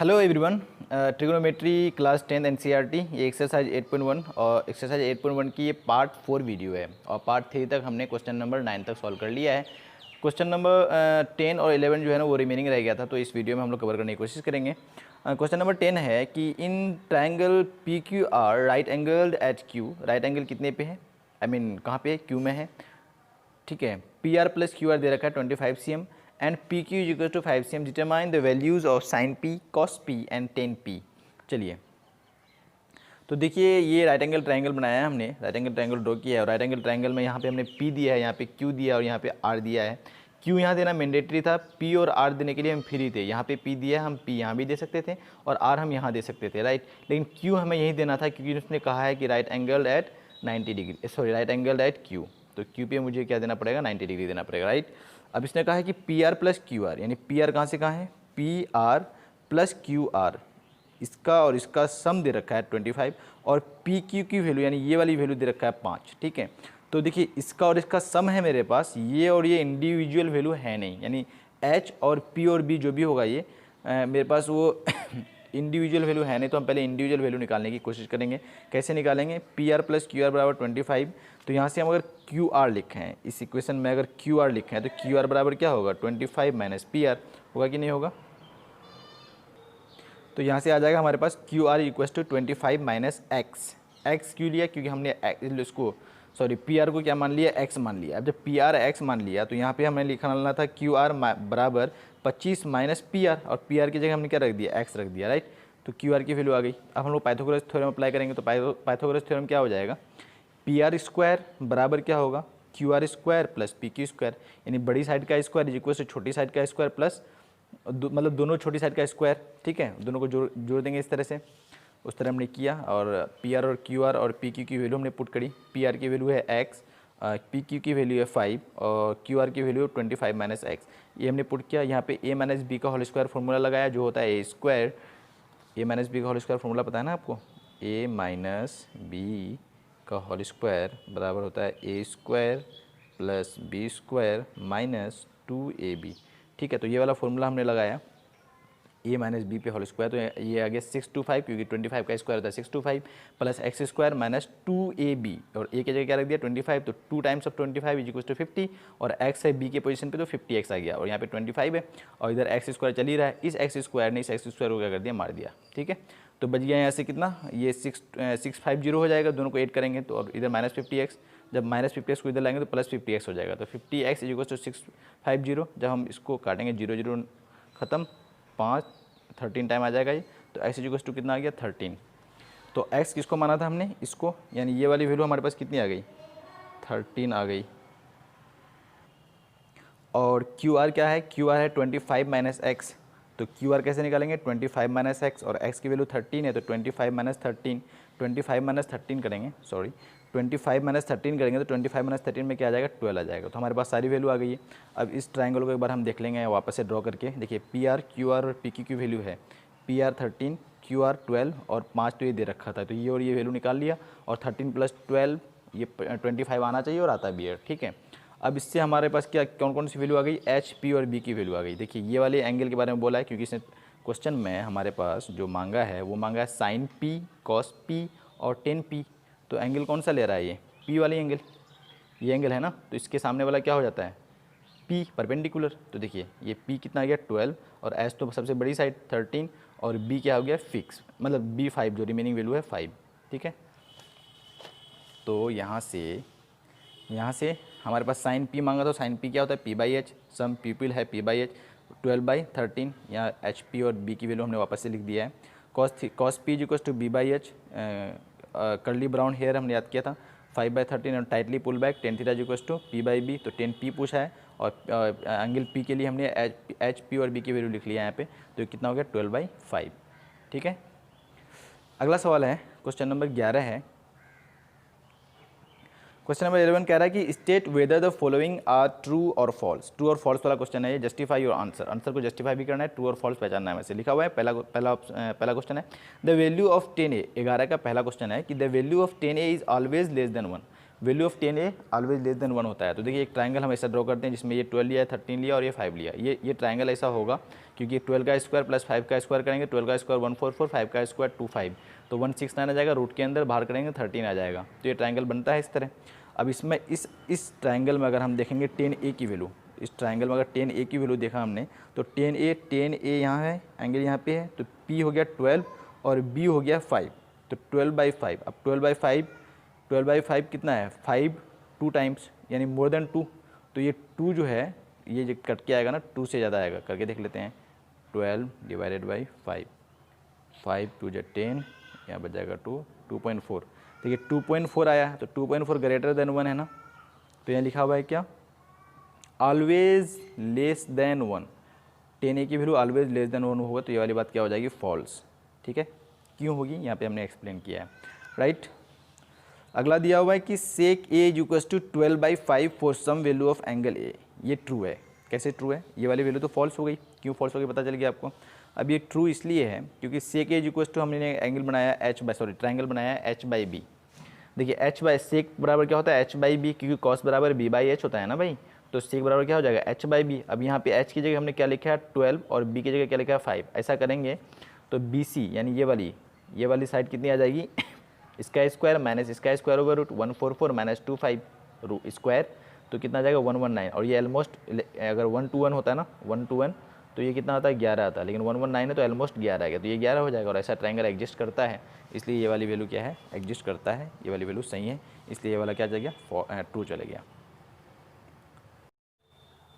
Hello everyone, trigonometry class 10 NCERT ये exercise 8.1 और exercise 8.1 की ये पार्ट 4 वीडियो है और पार्ट 3 तक हमने क्वेश्चन नंबर 9 तक सॉल्व कर लिया है। क्वेश्चन नंबर 10 और 11 जो है ना वो रिमेनिंग रह गया था, तो इस वीडियो में हम लोग कवर करने की कोशिश करेंगे। क्वेश्चन नंबर 10 है कि in triangle P Q R right angled at Q, right angle कितने पे है, आई मीन कहाँ पे है, क्यू में है, ठीक है। P R plus Q R दे रखा है 25 cm and P Q is equal to 5 cm, determine the values of sine P, cos P and tan P. चलिए, तो देखिए ये राइट एंगल ट्रायंगल बनाया है हमने, राइट एंगल ट्रायंगल ड्रॉ किया है और राइट एंगल ट्रायंगल में यहाँ पे हमने पी दिया है, यहाँ पे क्यू दिया है और यहाँ पे आर दिया है। क्यू यहाँ देना मैंडेटरी था, पी और आर देने के लिए हम फ्री थे। यहाँ पे पी दिया है, हम पी यहाँ भी दे सकते थे और आर हम यहाँ दे सकते थे, राइट। लेकिन क्यू हमें यही देना था क्योंकि उसने कहा है कि right angle at 90 degree, sorry right angle at Q, तो क्यू पे मुझे क्या देना पड़ेगा, 90 डिग्री देना पड़ेगा, राइट। अब इसने कहा है कि P R plus Q are, यानी पी आर कहाँ से कहाँ है, P R plus Q are, इसका और इसका सम दे रखा है 25 और पी क्यू की वैल्यू यानी ये वाली वैल्यू दे रखा है 5, ठीक है। तो देखिए इसका और इसका सम है मेरे पास, ये और ये इंडिविजुअल वैल्यू है नहीं, यानी एच और पी और बी जो भी होगा ये मेरे पास वो इंडिविजुअल वैल्यू है नहीं, तो हम पहले इंडिविजुअल वैल्यू निकालने की कोशिश करेंगे। कैसे निकालेंगे, P R plus Q are बराबर 25, तो यहाँ से हम अगर क्यू आर लिखे हैं, इस इक्वेशन में अगर क्यू आर लिखे हैं तो क्यू आर बराबर क्या होगा, 25 माइनस पी आर, होगा कि नहीं होगा। तो यहाँ से आ जाएगा हमारे पास Q R equals to 25 minus X. X क्यों लिया, क्योंकि हमने इसको सॉरी पी आर को क्या मान लिया, एक्स मान लिया। अब जब पी आर एक्स मान लिया तो यहाँ पे हमें लिखना था क्यू आर बराबर 25 माइनस पी आर, और पी आर की जगह हमने क्या रख दिया, एक्स रख दिया, राइट। तो क्यू आर की वैल्यू आ गई। अब हम लोग पाइथागोरस थ्योरम अप्लाई करेंगे, तो पाइथागोरस थ्योरम क्या हो जाएगा, पी आर स्क्वायर बराबर क्या होगा, Q R square plus P Q square, यानी बड़ी साइड का स्क्वायर इज इक्वल टू छोटी साइड का स्क्वायर प्लस मतलब दोनों छोटी साइड का स्क्वायर, ठीक है। दोनों को जोड़ देंगे इस तरह से, उस तरह हमने किया और पी आर और क्यू आर और पी क्यू की वैल्यू हमने पुट करी। पी आर की वैल्यू है एक्स, पी क्यू की वैल्यू है 5 और क्यू आर की वैल्यू है 25 माइनस एक्स, ये हमने पुट किया। यहाँ पे ए माइनस बी का होल स्क्वायर फॉर्मूला लगाया जो होता है A square, A minus B का होल स्क्वायर फॉर्मूला पता है ना आपको, ए माइनस बी का होल स्क्वायर बराबर होता है A square plus B square minus 2ab, ठीक है। तो ये वाला फॉर्मूला हमने लगाया ए माइनस बी पे होल स्क्वायर, तो ये आ गया 625, क्योंकि 25 का स्क्वायर होता है 625 plus x square minus 2ab, और ए की जगह क्या रख दिया 25, तो 2 times of 25 is equal to 50 और एक्स है बी के पोजीशन पे तो 50x आ गया और यहाँ पे 25 है और इधर एक्स स्क्वायर चल ही रहा है। इस एक्स स्क्वायर ने इस एक्स स्क्वायर को क्या कर दिया, मार दिया, ठीक है। तो बच गया यहाँ से कितना, ये 650 हो जाएगा, दोनों को ऐड करेंगे तो, और इधर माइनस 50x, जब माइनस 50x को इधर लाएंगे तो प्लस 50x हो जाएगा, तो 50x इज इक्वल टू 650। जब हम इसको काटेंगे 0 0 खत्म, 5 13 टाइम आ जाएगा ये, तो x इज इक्वल टू कितना आ गया 13। तो x किसको माना था हमने, इसको, यानी ये वाली वैल्यू हमारे पास कितनी आ गई, 13 आ गई। और क्यू आर क्या है, क्यू आर है 25 माइनस एक्स, तो क्यू आर कैसे निकालेंगे, 25 माइनस एक्स और x की वैल्यू 13 है तो 25 माइनस 13, 25 माइनस 13 करेंगे, सॉरी 25 माइनस 13 करेंगे तो 25 माइनस 13 में क्या आ जाएगा, 12 आ जाएगा। तो हमारे पास सारी वैल्यू आ गई है। अब इस ट्रायंगल को एक बार हम देख लेंगे वापस से ड्रॉ करके। देखिए पी आर क्यू आर और पी क्यू की वैल्यू है, पी आर 13, क्यू आर 12 और 5 तो ये दे रखा था, तो ये और ये वैल्यू निकाल लिया और 13 प्लस 12 ये 25 आना चाहिए और आता भी है, ठीक है। अब इससे हमारे पास क्या कौन कौन सी वैल्यू आ गई, एच पी और बी की वैल्यू आ गई। देखिए ये वाले एंगल के बारे में बोला है क्योंकि इसने क्वेश्चन में हमारे पास जो मांगा है वो मांगा है साइन पी, कॉस पी और टेन पी। तो एंगल कौन सा ले रहा है, ये पी वाली एंगल, ये एंगल है ना, तो इसके सामने वाला क्या हो जाता है, पी परपेंडिकुलर। तो देखिए ये पी कितना आ गया 12 और एच तो सबसे बड़ी साइड 13 और बी क्या हो गया फिक्स, मतलब बी 5, जो रिमेनिंग वैल्यू है 5, ठीक है। तो यहाँ से हमारे पास साइन पी मांगा, तो साइन पी क्या होता है, P by H, some people है पी बाई एच 12/13, यहाँ एच पी और बी की वैल्यू हमने वापस से लिख दिया है। Cos P is equals to B by H, curly brown hair हमने याद किया था 5/13 और tightly pull back tan theta is equals to P by B, तो 10 पी पूछा है और एंगल पी के लिए हमने एच पी और बी की वैल्यू लिख लिया है यहाँ पे, तो कितना हो गया 12/5, ठीक है। अगला सवाल है क्वेश्चन नंबर 11 है। क्वेश्चन नंबर 11 कह रहा है कि state whether the following are true और फॉल्स। ट्रू और फॉल्स वाला क्वेश्चन है ये, जस्टिफाई योर आंसर, आंसर को जस्टिफाई भी करना है, ट्रू और फॉल्स पहचानना है। वैसे लिखा हुआ है, पहला क्वेश्चन है द वैल्यू ऑफ 10a, 11 का पहला क्वेश्चन है कि the value of 10a is always less than 1, value of 10a always less than 1 होता है। तो देखिए एक ट्रायंगल हम ऐसा ड्रॉ करते हैं जिसमें ये 12 लिया, 13 लिया और ये 5 लिया। ये ट्रायंगल ऐसा होगा क्योंकि 12 का स्क्वायर प्लस 5 का स्क्वायर करेंगे, 12 का स्क्वायर 144, 5 का स्क्वायर 25, तो 169 आ जाएगा, रूट के अंदर बाहर करेंगे 13 आ जाएगा। तो ये ट्रायंगल बनता है इस तरह। अब इसमें इस ट्रायंगल में अगर हम देखेंगे 10A की वैल्यू, इस ट्रायंगल में अगर 10A की वैल्यू देखा हमने तो 10A यहाँ है, एंगल यहाँ पे है, तो P हो गया 12 और B हो गया 5, तो 12/5। अब 12/5 कितना है, 5 2 टाइम्स यानी मोर देन 2, तो ये 2 जो है ये जो कट के आएगा ना 2 से ज़्यादा आएगा, करके देख लेते हैं। 12 डिवाइडेड बाई 5, 5 2 जा 10, यहाँ बच जाएगा 2, 2.4। देखिए 2.4 आया, तो 2.4 ग्रेटर देन 1 है ना, तो यहाँ लिखा हुआ है क्या, ऑलवेज लेस देन 1। 10A की वैल्यू ऑलवेज लेस देन 1 होगा, तो ये वाली बात क्या हो जाएगी, फॉल्स। ठीक है, क्यों होगी यहाँ पे हमने एक्सप्लेन किया है, राइट। अगला दिया हुआ है कि sec A is equals to 12/5 for some value of angle A। ये ट्रू है। कैसे ट्रू है, ये वाली वैल्यू तो फॉल्स हो गई। क्यों फॉल्स हो गई पता चल गया आपको। अब ये ट्रू इसलिए है क्योंकि सेक A इज इक्वल्स टू हमने एंगल बनाया ट्रायंगल बनाया H/B। देखिए H बाई सेक बराबर क्या होता है, H/B, क्योंकि कॉस बराबर B/H होता है ना भाई, तो सेक बराबर क्या हो जाएगा, H/B। अब यहाँ पे H की जगह हमने क्या लिखा है 12 और B की जगह क्या लिखा है 5। ऐसा करेंगे तो BC यानी ये वाली साइड कितनी आ जाएगी इसका स्क्वायर माइनस इसका स्क्वायर होगा रूट 144 माइनस 25 रूट स्क्वायर, तो कितना आ जाएगा 119। और ये ऑलमोस्ट अगर 1 to 1 होता है ना, 1 to 1, तो ये कितना आता है 11 आता है, लेकिन 119 है तो ऑलमोस्ट 11 आ गया, तो ये 11 हो जाएगा। और ऐसा ट्रायंगल एग्जिस्ट करता है, इसलिए ये वाली वैल्यू क्या है, एग्जिस्ट करता है, ये वाली वैल्यू सही है, इसलिए ये वाला क्या चल गया, ट्रू चले गया।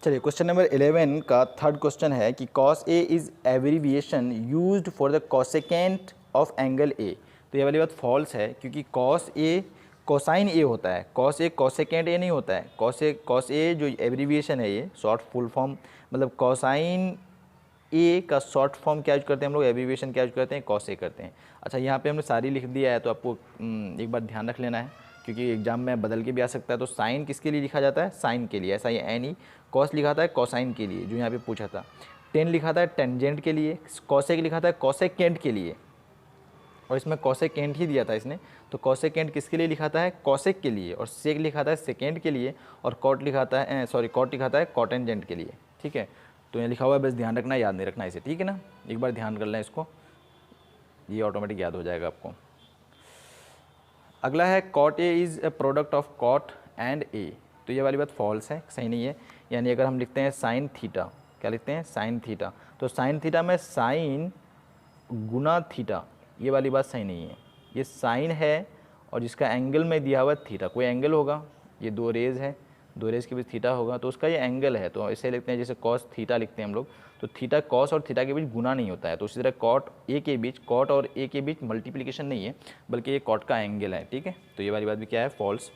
चलिए क्वेश्चन नंबर 11 का थर्ड क्वेश्चन है कि cos A is abbreviation used for the cosecant of angle A। तो ये वाली बात फॉल्स है, क्योंकि cos A कोसाइन A होता है, cos A कोसेकेंट A नहीं होता है। cos A जो एब्रीविएशन है, ये शॉर्ट फुल फॉर्म, मतलब कोसाइन A का शॉर्ट फॉर्म क्या यूज करते हैं हम लोग, एब्रीविएशन क्या यूज करते हैं, cos A करते हैं। अच्छा यहाँ पे हमने सारी लिख दिया है, तो आपको एक बार ध्यान रख लेना है, क्योंकि एग्जाम में बदल के भी आ सकता है। तो साइन किसके लिए लिखा जाता है, साइन के लिए, SIN। कॉस लिखा था है कोसाइन के लिए, जो यहाँ पे पूछा था। टेन लिखा था है टेंजेंट के लिए, कॉसेक लिखा था है कोसेकेंट के लिए, और इसमें कोसेकेंट ही दिया था इसने, तो कोसेकेंट किसके लिए लिखा था है, कोसेक के लिए, और सेक लिखा था है सेकेंड के लिए, और कॉट लिखा था है कॉट लिखा था है कॉटेंजेंट के लिए। ठीक है, तो यहाँ लिखा हुआ है, बस ध्यान रखना, याद नहीं रखना इसे, ठीक है ना। एक बार ध्यान कर लें इसको, ये ऑटोमेटिक याद हो जाएगा आपको। अगला है cot A is a product of cot and A। तो ये वाली बात फॉल्स है, सही नहीं है। यानी अगर हम लिखते हैं साइन थीटा, क्या लिखते हैं, साइन थीटा, तो साइन थीटा में साइन गुना थीटा, ये वाली बात सही नहीं है। ये साइन है और जिसका एंगल में दिया हुआ थीटा, कोई एंगल होगा, ये दो रेज है, दो रेज के बीच थीटा होगा, तो उसका ये एंगल है, तो ऐसे लिखते हैं जैसे कॉस थीटा लिखते हैं हम लोग। तो थीटा कॉस और थीटा के बीच गुना नहीं होता है, तो उसी तरह कॉट और ए के बीच मल्टीप्लिकेशन नहीं है, बल्कि ये कॉट का एंगल है। ठीक है, तो ये वाली बात भी क्या है, फॉल्स।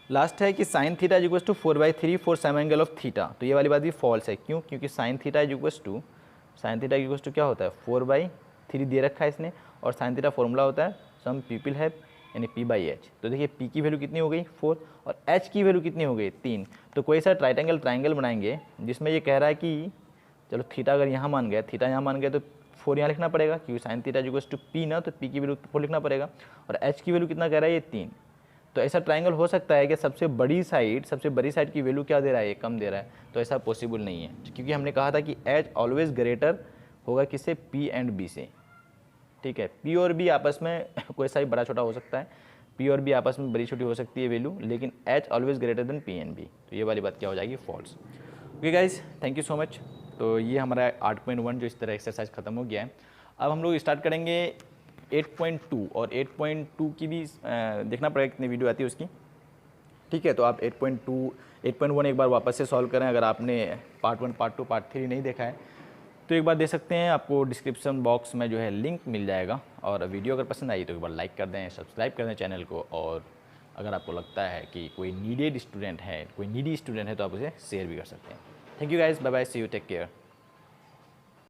लास्ट है कि sine theta is equal to 4/3 for some angle of theta. तो ये वाली बात भी फॉल्स है, क्यों, क्योंकि sine theta is equal to क्या होता है, 4/3 दे रखा है इसने, और साइन थीटा फॉर्मूला होता है सम पीपल है यानी P/H। तो देखिए P की वैल्यू कितनी हो गई 4, और H की वैल्यू कितनी हो गई 3। तो कोई सा ट्रायंगल बनाएंगे जिसमें ये कह रहा है कि चलो थीटा अगर यहाँ मान गया, थीटा यहाँ मान गया, तो 4 यहाँ लिखना पड़ेगा, क्योंकि sine theta is equal to P ना, तो P की वैल्यू 4 लिखना पड़ेगा, और H की वैल्यू कितना कह रहा है, ये 3। तो ऐसा ट्रायंगल हो सकता है कि सबसे बड़ी साइड की वैल्यू क्या दे रहा है, ये कम दे रहा है, तो ऐसा पॉसिबल नहीं है, क्योंकि हमने कहा था कि H ऑलवेज ग्रेटर होगा किससे, P एंड B से। ठीक है, P और B आपस में कोई सा भी बड़ा छोटा हो सकता है, P और B आपस में बड़ी छोटी हो सकती है वैल्यू, लेकिन H always greater than P and B। तो ये वाली बात क्या हो जाएगी, false. Okay guys, thank you so much. तो ये हमारा 8.1 जो इस तरह एक्सरसाइज खत्म हो गया है। अब हम लोग स्टार्ट करेंगे 8.2, और 8.2 की भी देखना पड़ेगा कितनी वीडियो आती है उसकी। ठीक है, तो आप 8.1 एक बार वापस से सॉल्व करें, अगर आपने पार्ट 1, पार्ट 2, पार्ट 3 नहीं देखा है तो एक बार दे सकते हैं, आपको डिस्क्रिप्शन बॉक्स में जो है लिंक मिल जाएगा। और वीडियो अगर पसंद आई तो एक बार लाइक कर दें, सब्सक्राइब कर दें चैनल को, और अगर आपको लगता है कि कोई नीडी स्टूडेंट है तो आप उसे शेयर भी कर सकते हैं। Thank you guys, bye bye, see you, take care.